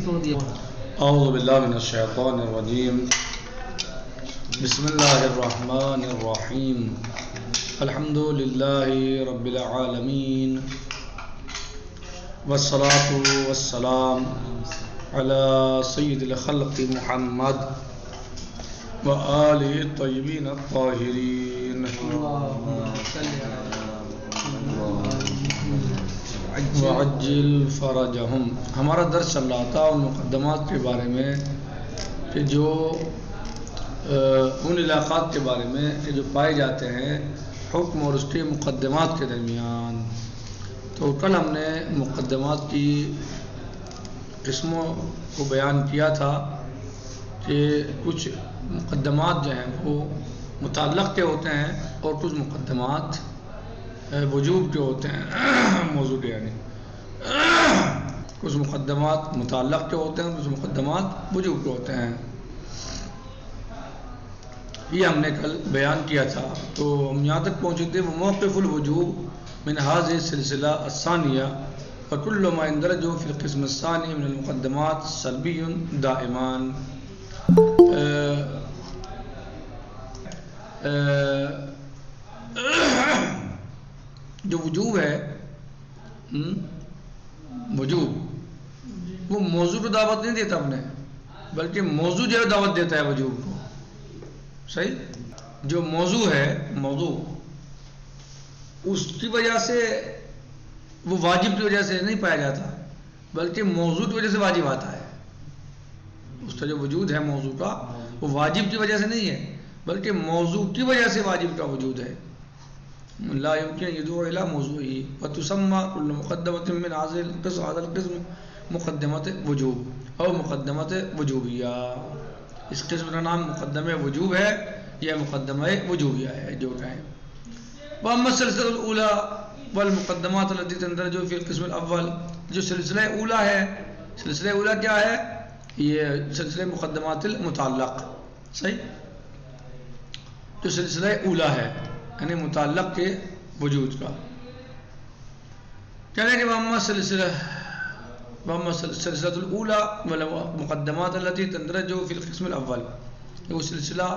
اعوذ باللہ من الشیطان الرجیم بسم اللہ الرحمن الرحیم الحمد للہ رب العالمین والصلاة والسلام علی سید الخلق محمد وآلہ الطیبین الطاہرین وعجل فرجہم۔ ہمارا درس چل رہا تھا ان مقدمات کے بارے میں کہ جو ان علاقات کے بارے میں کہ جو پائے جاتے ہیں حکم اور اس کے مقدمات کے درمیان۔ تو کل ہم نے مقدمات کی قسموں کو بیان کیا تھا کہ کچھ مقدمات جو ہیں وہ متعلق کے ہوتے ہیں اور کچھ مقدمات وجوب کے ہوتے ہیں، موضوع کے یعنی کچھ مقدمات متعلق کے ہوتے ہیں، کچھ مقدمات وجوب کے ہوتے ہیں۔ یہ ہم نے کل بیان کیا تھا۔ تو ہم یہاں تک پہنچے تھے وہ موقف الوجوب من هذه السلسلة الثانية وكل ما يندرج في القسم الثاني من المقدمات سلبي دائما۔ جو وجوب ہے، وجوب وہ موضوع کو دعوت نہیں دیتا اپنے، بلکہ موضوع جو ہے دعوت دیتا ہے وجوب کو۔ صحیح؟ جو موضوع ہے، موضوع اس کی وجہ سے وہ واجب کی وجہ سے نہیں پایا جاتا، بلکہ موضوع کی وجہ سے واجب آتا ہے۔ اس کا جو وجود ہے موضوع کا وہ واجب کی وجہ سے نہیں ہے، بلکہ موضوع کی وجہ سے واجب کا وجود ہے۔ لا يمكن يدعو الى موضوعه وتسمى كل مقدمه من هذا القسم مقدمه وجوب او مقدمه وجوبیہ۔ اس قسم کا نام مقدمہ وجوب ہے یا مقدمہ وجوبیہ ہے جو کہیں۔ واما السلسلة الاولى والمقدمات التي تندرج في القسم الاول، جو سلسلہ اولا ہے، سلسلہ اولا کیا ہے؟ یہ سلسلہ مقدمات المتعلق۔ صحیح؟ جو سلسلہ اولا ہے یعنی متعلق کے وجود کا، کہنے کہ واما السلسلة الاولى والمقدمات التي تندرج في القسم الاول، وہ سلسلہ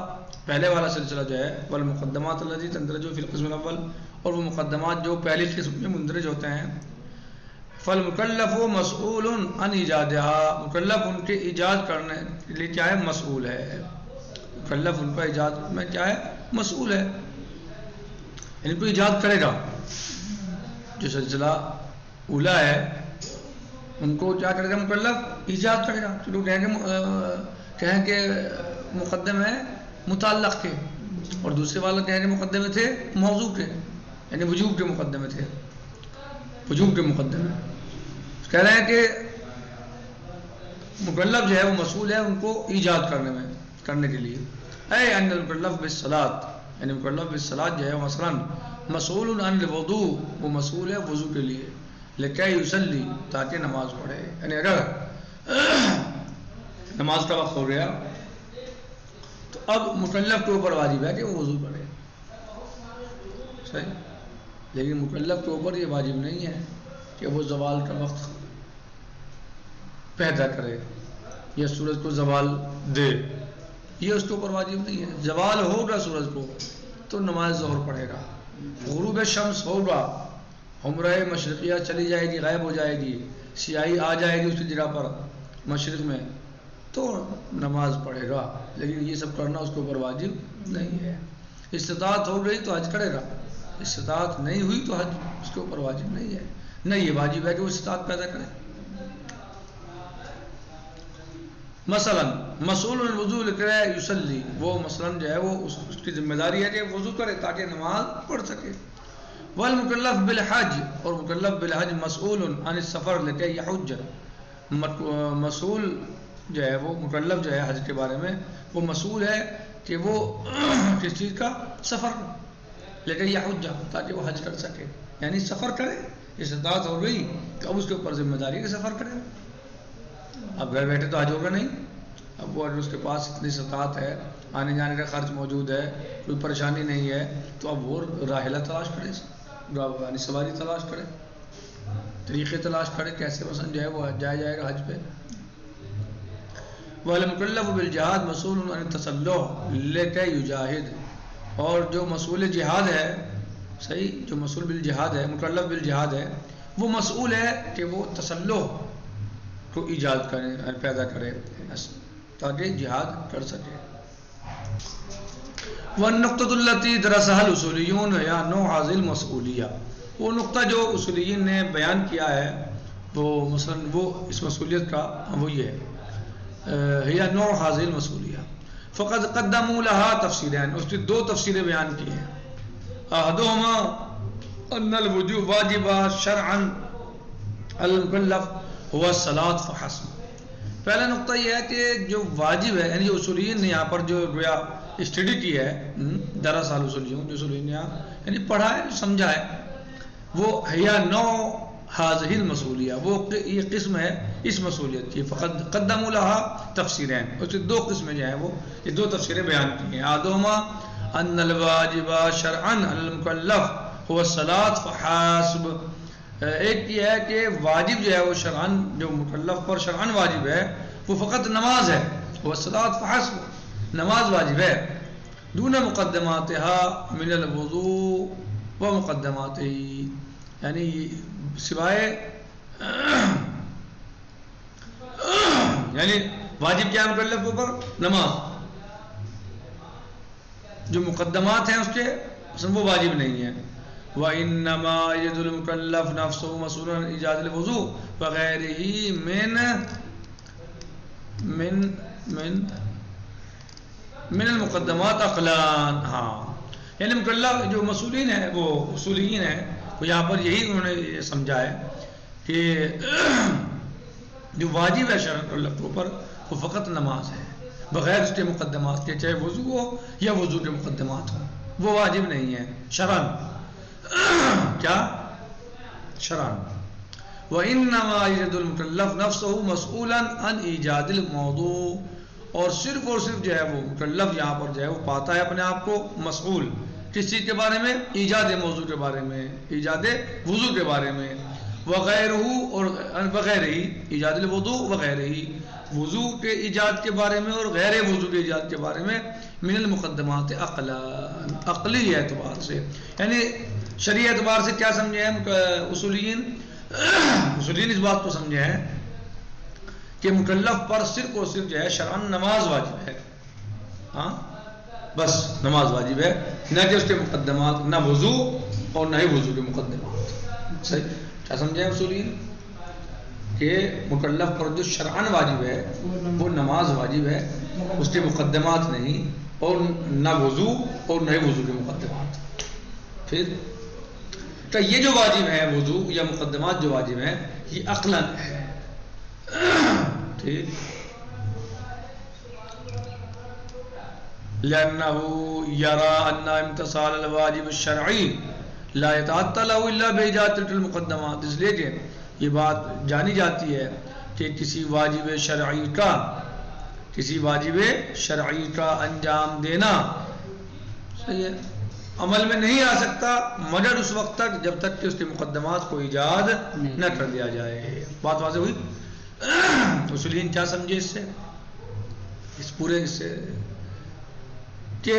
پہلے والا سلسلہ جو ہے، والمقدمات التي تندرج في القسم الاول، اور وہ مقدمات جو پہلی قسم میں مندرج ہوتے ہیں، فالمکلف مسئول عن ایجادها، مکلف ان کے ایجاد کرنے کے لیے کیا ہے؟ مسئول ہے۔ مکلف ان کا ایجاد میں کیا ہے؟ مسئول ہے، یعنی کوئی ایجاد کرے گا۔ جو سلسلہ اولا ہے ان کو کیا کرے گا؟ مکلف ایجاد کرے گا۔ تو کہیں کہ مقدم ہے متعلق کے، اور دوسرے والا کہیں کہ مقدمے تھے موضوع کے، یعنی وجوب کے مقدمے تھے، وجوب کے مقدمے۔ کہہ رہے ہیں کہ مکلف جو ہے وہ مسئول ہے ان کو ایجاد کرنے کے لیے۔ اے ان المکلف بالصلاۃ، یعنی مکلف بالصلاۃ جو ہے مثلا مسئول عن الوضوء، وہ مسئول ہے وضو کے لیے، لکہ یصلی، تاکہ نماز پڑھے۔ یعنی اگر نماز کا وقت ہو گیا تو اب مکلف کے اوپر واجب ہے کہ وہ وضو کرے۔ صحیح؟ لیکن مکلف کے اوپر یہ واجب نہیں ہے کہ وہ زوال کا وقت پیدا کرے یا سورج کو زوال دے، یہ اس کے اوپر واجب نہیں ہے۔ زوال ہوگا سورج کو تو نماز ظہر پڑھے گا، غروب شمس ہوگا، عمرہ مشرقیہ چلی جائے گی، غائب ہو جائے گی، سیاہی آ جائے گی اس کی جگہ پر مشرق میں، تو نماز پڑھے گا۔ لیکن یہ سب کرنا اس کے اوپر واجب نہیں ہے۔ استطاعت ہو گئی تو حج کرے گا، استطاعت نہیں ہوئی تو حج اس کے اوپر واجب نہیں ہے۔ نہیں یہ واجب ہے کہ وہ استطاعت پیدا کرے۔ مثلا مسئول الوضوء لکرہ یصلی، وہ مثلا جو ہے وہ اس کی ذمہ داری ہے کہ وضو کرے تاکہ نماز پڑھ سکے۔ والمکلف بالحج، اور مکلف بالحج مسئول عن السفر لکہ یحج، مسئول جو ہے وہ مکلف جو ہے حج کے بارے میں وہ مسئول ہے کہ وہ کس چیز کا؟ سفر، لکہ یحج، تاکہ وہ حج کر سکے، یعنی سفر کرے۔ استطاعت ہو گئی تو اب اس کے اوپر ذمہ داری ہے کہ سفر کرے۔ اب گھر بیٹھے تو حج ہوگا نہیں، اب وہ اگر اس کے پاس اتنی استطاعت ہے، آنے جانے کا خرچ موجود ہے، کوئی پریشانی نہیں ہے، تو اب وہ راحلہ تلاش کرے، یعنی سواری تلاش کرے، طریقے تلاش کرے کیسے مثلا جو ہے وہ جایا جائے گا حج پہ۔ والمکلف بالجہاد مسئول عن التسلح لکی یجاہد، اور جو مسئول جہاد ہے، صحیح، جو مسئول بالجہاد ہے، مکلف بالجہاد ہے، وہ مسئول ہے کہ وہ تسلح کو ایجاد کرے، پیدا کرے تاکہ جہاد کر سکے۔ والنقطۃ التي درسها الاصولیون یا نوع هذه المسئولیہ، وہ نقطہ جو اصولیین نے بیان کیا ہے وہ مثلا وہ اس مسئولیت کا وہ یہ ہے، ہی نوع هذه المسئولیہ، فقد قدموا لها تفسیرین، اس کی دو تفسیریں بیان کی ہیں، احدهما ان الوجوب واجب شرعا المکلف هو الصلاۃ فحسب۔ پہلا نقطہ یہ ہے کہ جو واجب ہے، یعنی جو اصولیین نے یہاں پر جو گویا اسٹڈی کی ہے، 10 سال اصولیون جو اصولیین نے یہاں یعنی پڑھا ہے، سمجھا ہے، وہ ہیا نوع هذه المسئولیہ، وہ یہ قسم ہے اس مسئولیت کی، فقد قدموا لها تفسیرین، اس کی دو قسمیں جو ہیں وہ یہ دو تفسیریں بیان کی ہیں، احدهما ان الواجب شرعا المکلف هو الصلاۃ فحسب، ایک یہ ہے کہ واجب جو ہے وہ شرعن، جو مکلف پر شرعن واجب ہے وہ فقط نماز ہے، وہ الصلاۃ فحسب، نماز واجب ہے، دون مقدماتها من الوضوء و مقدماته، یعنی سوائے یعنی واجب کیا ہے مکلف کے اوپر؟ نماز، جو مقدمات ہیں اس کے وہ واجب نہیں ہے، وَإِنَّمَا يَجِدُ الْمُكَلَّفُ نَفْسَهُ مَسْئُولًا عَنْ إِيجَادِ الْوُضُوءِ وَغَيْرِهِ من المقدمات عقلان، ہاں، یعنی مکلف جو مسئولین ہیں، وہ اصولیین ہیں، وہ یہاں پر یہی انہوں نے یہ سمجھا ہے کہ جو واجب ہے شرعن مکلف کے اوپر وہ فقط نماز ہے، بغیر اس کے مقدمات کے، چاہے وضو ہو یا وضو کے مقدمات ہوں، وہ واجب نہیں ہے شرعن، کیا شرعن۔ وَإِنَّمَا يَجِدُ الْمُكَلَّفُ نَفْسَهُ مَسْئُولًا عَنْ إِيجَادِ الْمَوْضُوعِ، اور صرف جو ہے وہ مکلف یہاں پر جو ہے وہ پاتا ہے اپنے آپ کو مسئول کس چیز کے بارے میں؟ ایجاد موضوع کے بارے میں، ایجاد وضو کے بارے میں، وغیرہ اور وغیرہ ہی، ایجاد الوضوء وغیرہ ہی، وضو کے ایجاد کے بارے میں اور غیر وضو کے ایجاد کے بارے میں، من المقدمات عقلی اعتبار سے، یعنی شرعی اعتبار سے کیا سمجھے ہیں اصولیین اس بات کو سمجھے ہیں کہ مکلف پر صرف اور صرف جو ہے شرعن نماز واجب ہے، ہاں بس نماز واجب ہے، نہ کہ اس کے مقدمات، نہ وضو اور نہ ہی وضو کے مقدمات، صحیح کیا سمجھے ہیں اصولیین کہ مکلف پر جو شرعن واجب ہے وہ نماز واجب ہے، اس کے مقدمات نہیں، اور نہ وضو اور نہ ہی وضو کے مقدمات، پھر کہ یہ جو واجب ہے وضو یا مقدمات جو واجب ہیں یہ عقلاً ہے، ٹھیک، لأنه يرى أن امتصال الواجب الشرعي لا يتعطى له إلا بإيجاد تلك المقدمات، اس لیے کہ یہ بات جانی جاتی ہے کہ کسی واجب شرعی کا انجام دینا صحیح ہے عمل میں نہیں آ سکتا مگر اس وقت تک جب تک کہ اس کے مقدمات کو ایجاد نہ کر دیا جائے۔ بات واضح ہوئی؟ اصولین کیا سمجھے اس سے، اس پورے اس سے کہ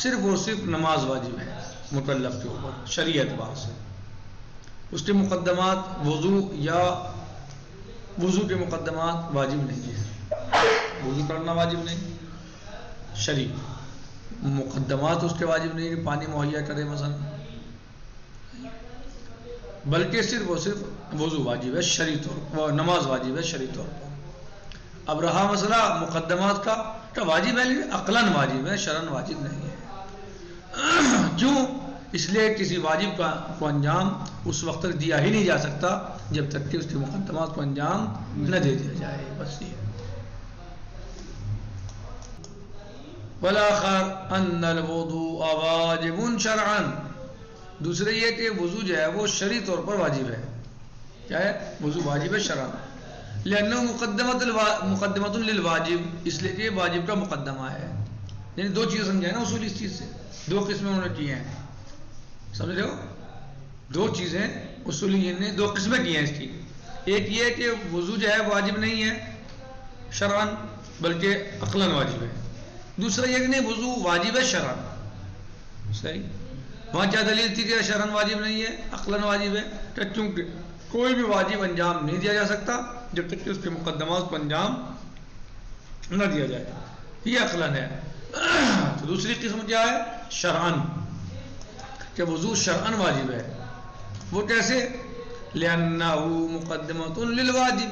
صرف اور صرف نماز واجب ہے مکلف کے اوپر شرعی اعتبار سے، اس کے مقدمات وضو یا وضو کے مقدمات واجب نہیں ہے، وضو کرنا واجب نہیں، شرعی مقدمات اس کے واجب نہیں کہ پانی مہیا کرے مثلا، بلکہ صرف اور صرف وضو واجب ہے شرعی طور پر، نماز واجب ہے شرعی طور پر۔ اب رہا مسئلہ مقدمات کا، تو واجب ہے لیکن عقلاً واجب ہے، شرعاً واجب نہیں ہے، کیوں؟ اس لیے کسی واجب کو انجام اس وقت تک دیا ہی نہیں جا سکتا جب تک کہ اس کے مقدمات کو انجام نہ دے دیا جائے، بس یہ۔ والآخر ان الوضوء واجب شرعا، دوسرے یہ کہ وضو جو ہے وہ شرعی طور پر واجب ہے، کیا ہے؟ وضو واجب ہے شرعا، لأنه مقدمۃ للواجب، اس لیے کہ واجب کا مقدمہ ہے، یعنی دو چیزیں سمجھائیں نا اصول اس چیز سے، دو قسمیں انہوں نے کی ہیں، سمجھ رہے ہو؟ دو چیزیں اصولیین نے دو قسمیں کی ہیں اس کی، ایک یہ کہ وضو جو ہے واجب نہیں ہے شرعاً، بلکہ عقلاً واجب ہے. دوسرا یہ کہ نہیں وضو واجب ہے شرعاً. صحیح. وہاں کیا دلیل تھی کہ شرعاً واجب نہیں ہے عقلاً واجب ہے؟ کہ چونکہ کوئی بھی واجب انجام نہیں دیا جا سکتا جب تک کہ اس کے مقدمات کو انجام نہ دیا جائے. یہ عقلاً ہے. تو دوسری قسم کیا ہے؟ شرعاً، کہ وضو شرعاً واجب ہے. وہ کیسے؟ لِأَنَّهُ مُقَدِّمَةٌ لِلْوَاجِبِ،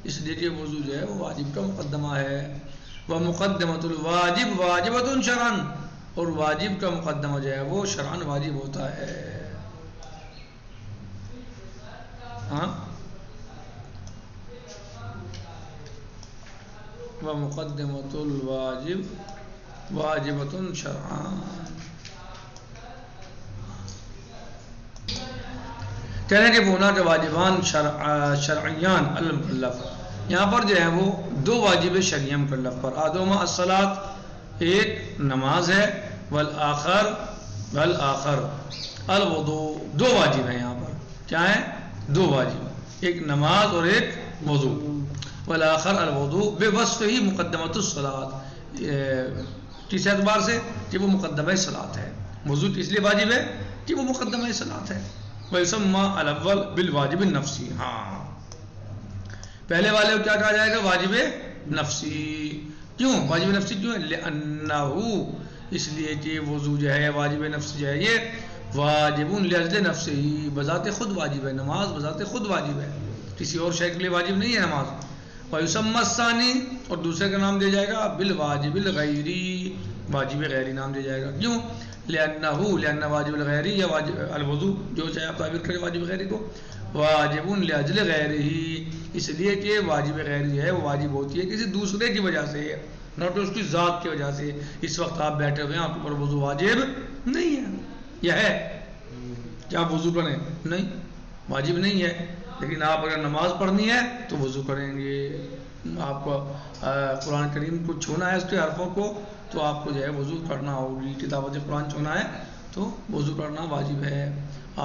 اس لیے کہ وضو جو ہے وہ واجب کا مقدمہ ہے. وَمُقَدِّمَةُ الْوَاجِبِ وَاجِبَةٌ شَرْعًا، اور واجب کا مقدمہ جو ہے وہ شرعاً واجب ہوتا ہے. ہاں، وَمُقَدِّمَةُ الْوَاجِبِ وَاجِبَةٌ شَرْعًا. کہنے کہ بونا کے واجبان شرعیان المکلف، یہاں پر جو ہے وہ دو واجب شرعی مکلف پر. احدہما الصلاۃ، ایک نماز ہے، والآخر الوضوء، دو واجب ہیں. یہاں پر کیا ہیں؟ دو واجب، ایک نماز اور ایک وضو. والآخر الوضوء بوصفہ مقدمۃ الصلاۃ، کس اعتبار سے؟ کہ وہ مقدمہ صلاۃ ہے. وضو اس لیے واجب ہے کہ وہ مقدمہ صلاۃ ہے. وَيُسَمَّى الْأَوَّلُ بِالْوَاجِبِ النَّفْسِ، ہاں پہلے والے کو کیا کہا جائے گا؟ واجب نفسی. کیوں واجب نفسی کیوں ہے؟ لِأَنَّهُ، اس لیے کہ وضو جو ہے واجب نفسی جو ہے یہ واجب لِأَجْلِ نَفْسِهِ، بذات خود واجب ہے. نماز بذات خود واجب ہے، کسی اور شے کے لیے واجب نہیں ہے نماز. وَيُسَمَّى الثَّانِي، اور دوسرے کا نام دیا جائے گا بالواجب الغیری، واجب غیری نام دیا جائے گا. کیوں؟ لأن واجب الغیری یا واجب الوضو، جو چاہے آپ تعبیر کریں واجب غیری کو، واجب لأجل غیرہ، اس لیے کہ واجب غیری ہے وہ واجب ہوتی ہے کسی دوسرے کی وجہ سے، نہ تو اس کی ذات کی وجہ سے. اس وقت آپ بیٹھے ہوئے ہیں، آپ کے اوپر وضو واجب نہیں ہے. یہ ہے کہ آپ وضو کریں؟ نہیں، واجب نہیں ہے. لیکن آپ اگر نماز پڑھنی ہے تو وضو کریں گے. آپ کو قرآن کریم کو چھونا ہے، اس کے حرفوں کو، تو آپ کو جو ہے وضو کرنا ہوگی. تلاوت قرآن چھونا ہے تو وضو کرنا واجب ہے.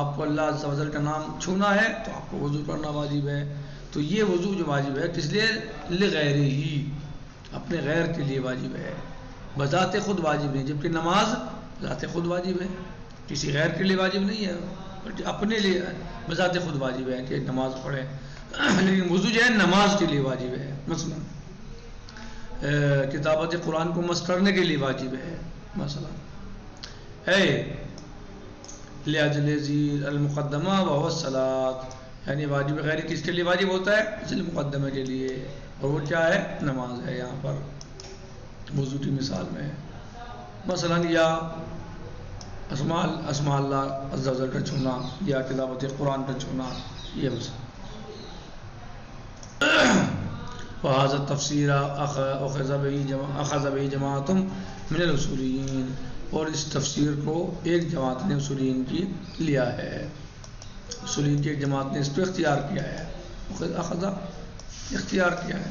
آپ کو اللہ عز و جل کا نام چھونا ہے تو آپ کو وضو کرنا واجب ہے. تو یہ وضو جو واجب ہے کس لیے؟ لغیرہ ہی، اپنے غیر کے لیے واجب ہے، بذات خود واجب نہیں. جبکہ نماز ذات خود واجب ہے، کسی غیر کے لیے واجب نہیں ہے، بلکہ اپنے لیے بذات خود واجب ہے کہ نماز پڑھیں. لیکن وضو جو ہے نماز کے لیے واجب ہے. مثلا کتابت قرآن کو مس کرنے کے لیے واجب ہے. مثلا لِأَجْلِ ذِي المقدمہ وَهُوَ الصَّلَاۃ، یعنی واجب غیری کس کے لیے واجب ہوتا ہے؟ ذی مقدمہ کے لیے، اور وہ کیا ہے؟ نماز ہے. یہاں پر وضو کی مثال میں مثلا یا اسماء اللہ عز و جل کا چھونا، یا تلاوت قرآن کا چھونا، یہ مثلا. وَهَذَا التَّفْسِيرَ أَخَذَ بِهِ جَمَاعَةٌ مِنَ الْأُصُولِيِّينَ، اور اس تفسیر کو ایک جماعت نے اصولین کی لیا ہے. اصولین کی ایک جماعت نے اس کو اختیار کیا ہے. اخذ اختیار کیا ہے.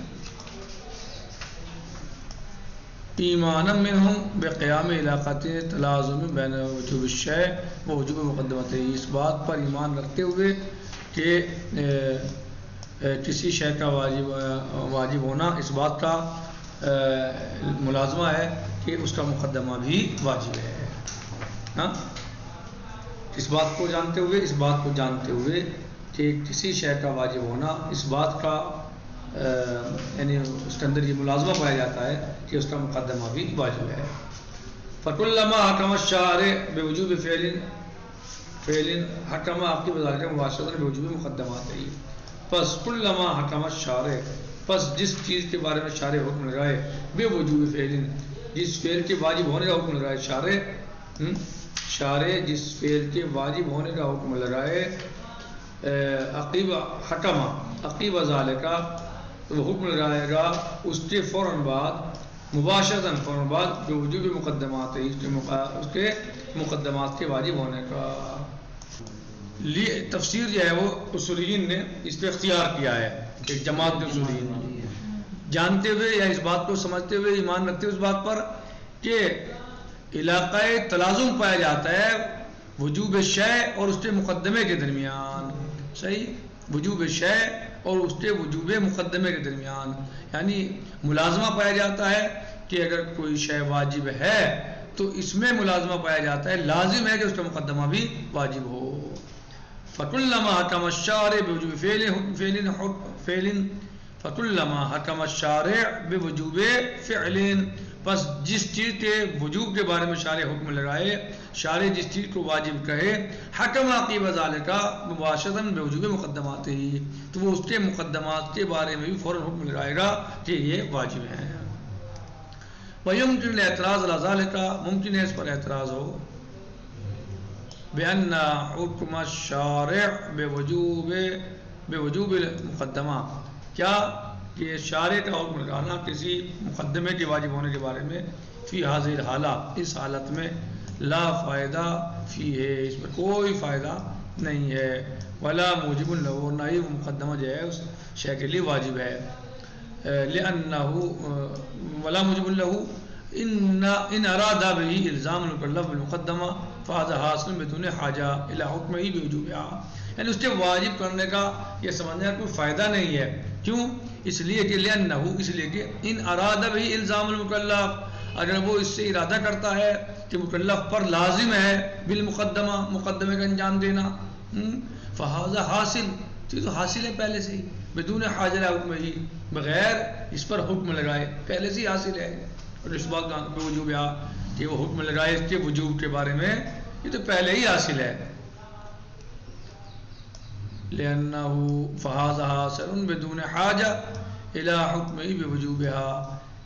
ایمانا منہم بقیام علاقات تلازم بین وجوب الشیء و وجوب مقدمتہ، اس بات پر ایمان رکھتے ہوئے کہ کسی شے کا واجب ہونا اس بات کا ملازمہ ہے کہ اس کا مقدمہ بھی واجب ہے. ہاں، اس بات کو جانتے ہوئے کہ کسی شے کا واجب ہونا اس بات کا یعنی اس کے اندر یہ ملازمہ پایا جاتا ہے کہ اس کا مقدمہ بھی واجب ہے. فَكُلَّمَا حَكَمَ الشَّارِعُ بِوُجُوبِ فعل حکم آپ کی بذالک مباشرۃ بوجوب مقدمات ہے. پس کلما حکم الشارع، پس جس چیز کے بارے میں شارع حکم لگائے، بے وجوب فعل، جس فعل کے واجب ہونے کا حکم لگائے شارع جس فعل کے واجب ہونے کا حکم لگائے، عقیب ذالک، وہ حکم لگائے گا اس کے فوراً بعد، مباشرتاً فوراً بعد، بے وجوب مقدمات ہے، اس کے مقدمات کے واجب ہونے کا. تفسیر جو ہے وہ اصولین نے اس پہ اختیار کیا ہے. ایک جماعت نے اصولین جانتے ہوئے یا اس بات کو سمجھتے ہوئے ایمان رکھتے ہوئے اس بات پر کہ علاقہ تلازم پایا جاتا ہے وجوب شیء اور اس کے مقدمے کے درمیان. صحیح، وجوب شیء اور اس کے وجوب مقدمے کے درمیان، یعنی ملازمہ پایا جاتا ہے کہ اگر کوئی شے واجب ہے تو اس میں ملازمہ پایا جاتا ہے، لازم ہے کہ اس کا مقدمہ بھی واجب ہو۔ فَكُلَّمَا حَكَمَ الشَّارِعُ بِوُجُوبِ فِعْلٍ فَكُلَّمَا حَكَمَ الشَّارِعُ بِوُجُوبِ فِعْلٍ، پس جس چیز کے وجوب کے بارے میں شارع حکم لگائے، شارع جس چیز کو واجب کہے، حکم عقیب ذالک مباشرۃ بوجوب مقدمات ہی، تو وہ اس کے مقدمات کے بارے میں بھی فوراً حکم لگائے گا کہ یہ واجب ہیں۔ وَيُمْكِنُ الْاعْتِرَاضُ عَلَى ذَلِكَ، ممکن ہے اس پر اعتراض ہو، بِأَنَّ حُکْمَ الشَّارِعِ بِوُجُوبِ الْمُقَدَّمَةِ، کیا کہ شارع کا حکم لگانا کسی مقدمے کے واجب ہونے کے بارے میں، فی حاضر الحالہ، اس حالت میں، لا فائدہ فی ہے، اس میں کوئی فائدہ نہیں ہے، ولا موجب لہ، نہ ہی وہ مقدمہ جو ہے اس شے کے لیے واجب ہے، لأنہ ولا موجب لہ ان اراد به الزام المکلف بالمقدمہ فهذا حاصل بدون حاجہ الی حکمہ بوجوبها، یعنی اس کے واجب کرنے کا یہ سمجھنے کا کوئی فائدہ نہیں ہے، کیوں؟ اس لیے کہ لأنہ، اس لیے کہ ان اراد به الزام المکلف، اگر وہ اس سے ارادہ کرتا ہے کہ مکلف پر لازم ہے بالمقدمہ، مقدمے کا انجام دینا، فهذا حاصل، یہ تو حاصل ہے پہلے سے ہی، بدون حاجہ الی حکمہ، بغیر اس پر حکم لگائے پہلے سے ہی حاصل ہے، اور اس بات کا وجوب کہ وہ حکم لگائے اس کے وجوب کے بارے میں، یہ تو پہلے ہی حاصل ہے، لأنه فهذا حاصل بدون حاجة إلى حكمه بوجوبها،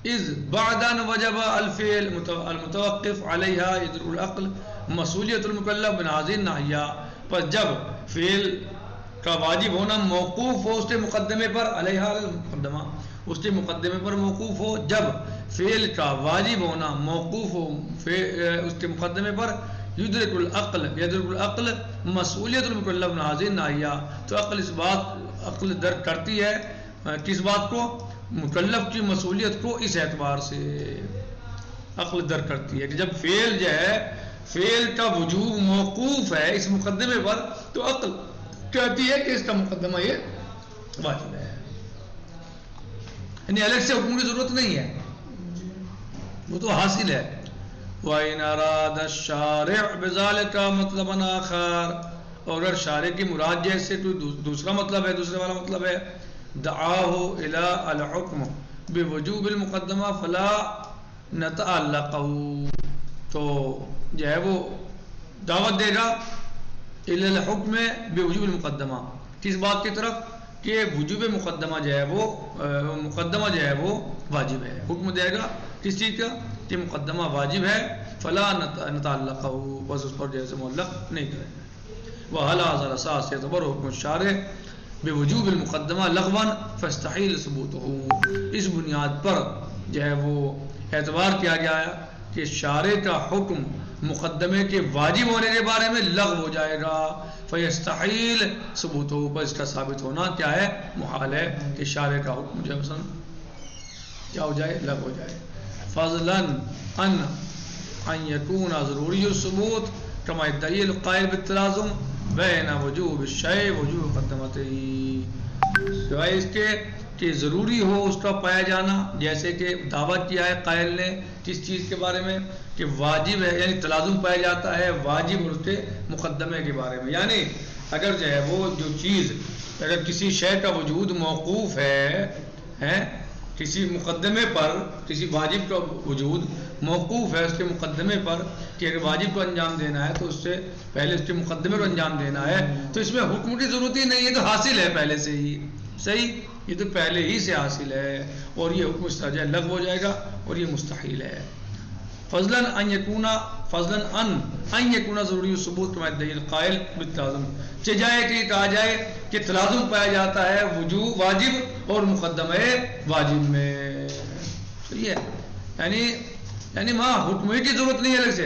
إذ بعد أن وجب الفعل المتوقف عليها يدرك العقل مسئولیت المکلف بن هذه الناحیہ، پر جب فعل کا واجب ہونا موقوف ہو اس کے مقدمے پر، علیہا المقدمہ، اس کے مقدمے پر موقوف ہو، جب فعل کا واجب ہونا موقوف ہو اس کے مقدمے پر، یدرک العقل مسئولیت المکلف بن هذه الناحیہ، تو عقل درک کرتی ہے کس بات کو؟ مکلف کی مسئولیت کو، اس اعتبار سے عقل درک کرتی ہے کہ جب فعل جو ہے، فعل کا وجوب موقوف ہے اس مقدمے پر، تو عقل کہتی ہے کہ اس کا مقدمہ یہ واجب ہے، یعنی الگ سے حکم کی ضرورت نہیں ہے، وہ تو حاصل ہے۔ وَإِنْ أَرَادَ الشَّارِعُ بِذَلِكَ مَطْلَبًا آخَرَ، اور اگر شارع کی مراد جیسے کوئی دوسرا مطلب ہے، دوسرے والا مطلب ہے، دعاہ الی الحکم بوجوب المقدمہ فلا نتعلقہ، تو جو ہے وہ دعوت دے گا الی الحکم بوجوب المقدمہ، کس بات کی طرف؟ کہ وجوب مقدمہ جو ہے وہ، مقدمہ جو ہے وہ واجب ہے، حکم دے گا کس چیز کا؟ کہ مقدمہ واجب ہے، فلا نتعلقہ، بس اس پر جیسے معلق نہیں کریں گے۔ وَعَلَىٰ هَذَا الْأَسَاسِ يَعْتَبَرُ حُکْمُ الشَّارِعِ بِوُجُوبِ الْمُقَدَّمَةِ لَغْوًا فَيَسْتَحِيلُ ثُبُوتُهُ، اس بنیاد پر جو ہے وہ اعتبار کیا گیا ہے کہ شارع کا حکم مقدمے کے واجب ہونے کے بارے میں لغو ہو جائے گا، فَيَسْتَحِيلُ ثُبُوتُهُ، پر اس کا ثابت ہونا کیا ہے؟ محال ہے کہ شارع کا حکم جو ہے کیا ہو جائے؟ لغو ہو جائے۔ فضلاً ان یکون ضروری الثبوت کما یدعی القائل بالتلازم بین وجوب الشیء وجوب مقدمتہ، سوائے اس کے کہ ضروری ہو اس کا پایا جانا، جیسے کہ دعویٰ کیا ہے قائل نے کس چیز کے بارے میں کہ واجب ہے، یعنی تلازم پایا جاتا ہے واجب اور اس کے مقدمے کے بارے میں، یعنی اگر جو ہے وہ جو چیز، اگر کسی شے کا وجود موقوف ہے کسی مقدمے پر، کسی واجب کا وجود موقوف ہے اس کے مقدمے پر، کہ اگر واجب کو انجام دینا ہے تو اس سے پہلے اس کے مقدمے کو انجام دینا ہے، تو اس میں حکم کی ضرورت ہی نہیں ہے، تو حاصل ہے پہلے سے ہی، صحیح، یہ تو پہلے ہی سے حاصل ہے، اور یہ حکم اس طرح لغو ہو جائے گا، اور یہ مستحیل ہے۔ فضلاً ان یکون ضروری الثبوت کما یدعی القائل بالتلازم، جائے کہ کہا جائے کہ تلازم پایا جاتا ہے وجوب واجب اور مقدمہ واجب میں، صحیح ہے، یعنی وہاں حکم ہی کی ضرورت نہیں ہے الگ سے،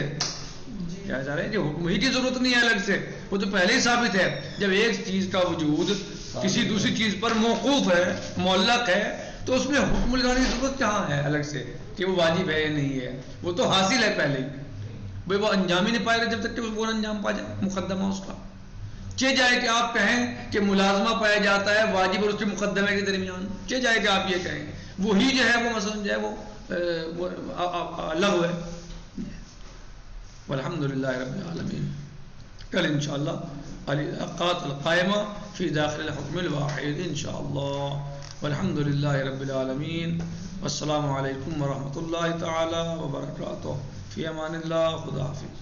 کیا چاہ رہے ہیں کہ حکم ہی کی ضرورت نہیں ہے الگ سے، وہ تو پہلے ہی ثابت ہے، جب ایک چیز کا وجود کسی دوسری چیز پر موقوف ہے، معلق ہے، تو اس میں حکم لگانے کی ضرورت کہاں ہے الگ سے کہ وہ واجب ہے یا نہیں ہے، وہ تو حاصل ہے پہلے ہی، بھئی وہ انجام ہی نہیں پائے گا جب تک کہ وہ انجام پا جائے مقدمہ اس کا۔ چہ جائے کہ آپ کہیں کہ ملازمہ پایا جاتا ہے واجب اور اس کے مقدمے کے درمیان، چہ جائے کہ آپ یہ کہیں، وہی جو ہے وہ مثلا جو ہے وہ لغو ہے. والحمدللہ رب العالمین. کل انشاءاللہ العلاقات القائمہ فی داخل الحکم الواحد انشاءاللہ. والحمدللہ رب العالمین. والسلام علیکم ورحمۃ اللہ تعالی وبرکاتہ. فی امان اللہ. خدا حافظ.